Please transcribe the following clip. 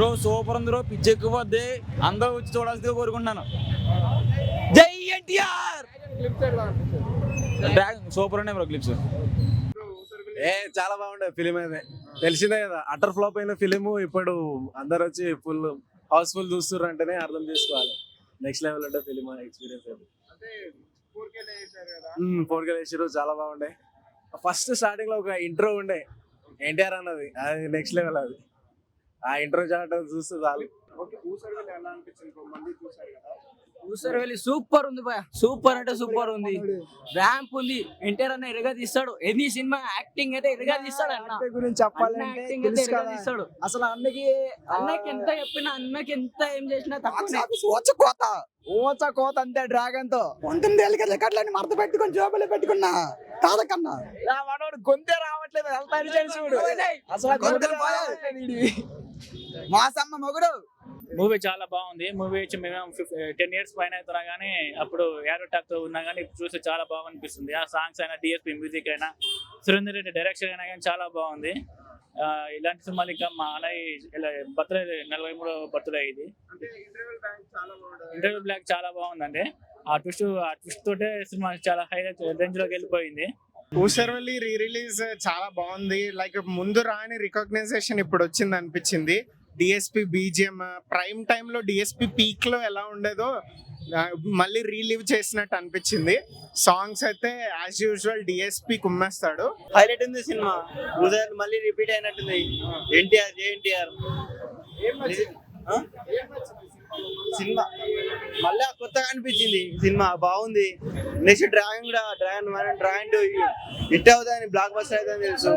Bro super ఉంది bro, పిచ్చి ఎక్కువద్ది, అందరూ వచ్చి చూడాల్సిందిగా కోరుకుంటున్నాను. జై ఎన్టీఆర్. సూపర్ ఉన్నాయి బ్రో క్లిప్స్. చాలా బాగుండే ఫిలిం అయితే, తెలిసిందే కదా అటర్ ఫ్లాప్ అయిన ఫిలిం. ఇప్పుడు అందరు వచ్చి ఫుల్ హౌస్ఫుల్ చూస్తున్నారు అంటేనే అర్థం చేసుకోవాలి నెక్స్ట్ లెవెల్ అంటే ఫిలిం ఎక్స్పీరియన్స్ అయితే. 4K వేసారు, చాలా బాగుండే. ఫస్ట్ స్టార్టింగ్ లో ఒక ఇంట్రో ఉండే ఎన్టీఆర్ అన్నది, అది నెక్స్ట్ లెవెల్. అది ఆ ఇంట్రో చాట్ చూస్తే చాలు. ఊసరవెల్లి సూపర్ ఉంది భయ, సూపర్ అంటే సూపర్ ఉంది. ర్యాంప్ ఉంది, ఎన్టీఆర్ అన్న ఎరగా తీస్తాడు. ఎన్ని సినిమా యాక్టింగ్ అయితే ఎరగా తీస్తాడు అన్న గురించి చెప్పాలంటే తీస్తాడు. అసలు అన్నకి ఎంత చెప్పినా, అన్నకి ఎంత ఏం చేసినా తక్కువ. ఓచ కోత అంతే. డ్రాగన్ తో 19 ఏళ్ళకి రికార్డులన్నీ మడత పెట్టుకొని జోబులు పెట్టుకున్నా కాదకన్నా మనోడు గొంతే రావట్లేదు. మాసమ్మ మొగుడు. మూవీ చాలా బాగుంది. మూవీ వచ్చి మేము 10 years పైన అవుతున్నా కానీ అప్పుడు యారో టాక్ తో ఉన్నా కానీ ఇప్పుడు చూస్తే చాలా బాగా అనిపిస్తుంది. ఆ సాంగ్స్ అయినా, డిఎస్పీ మ్యూజిక్ అయినా, సురేందర్ రెడ్డి డైరెక్షన్ అయినా కానీ చాలా బాగుంది. ఇలాంటి సినిమాలు ఇంకా మా అన్నయ్య బర్త్డే 43వ బర్త్డే ఇది. ఇంటర్వ్యూ బ్లాక్ చాలా బాగుందండి. ఆ ట్విస్ట్ తోటే సినిమా చాలా హై రేంజ్ లోకి వెళ్ళిపోయింది. ఊసరవెల్లి రీ రిలీజ్ చాలా బాగుంది. లైక్ ముందు రాని రికగ్నైజేషన్ ఇప్పుడు వచ్చింది అనిపించింది. డిఎస్పి బీజిఎం ప్రైమ్ టైమ్ లో డిఎస్పి పీక్ లో ఎలా ఉండేదో మళ్ళీ రీలివ్ చేసినట్టు అనిపించింది. సాంగ్స్ అయితే యాజ్ యూజువల్ డిఎస్పి కుమ్మేస్తాడు. హైలైట్ ఉంది సినిమా, మళ్ళీ రిపీట్ అయినట్టుంది. ఎన్టీఆర్ జే ఎన్టీఆర్ సినిమా మళ్ళీ కొత్తగా అనిపించింది. సినిమా బాగుంది. నెక్స్ట్ డ్రాగన్ హిట్ అవుతుందని, బ్లాక్ బస్టర్ అవుతుందని తెలుసు.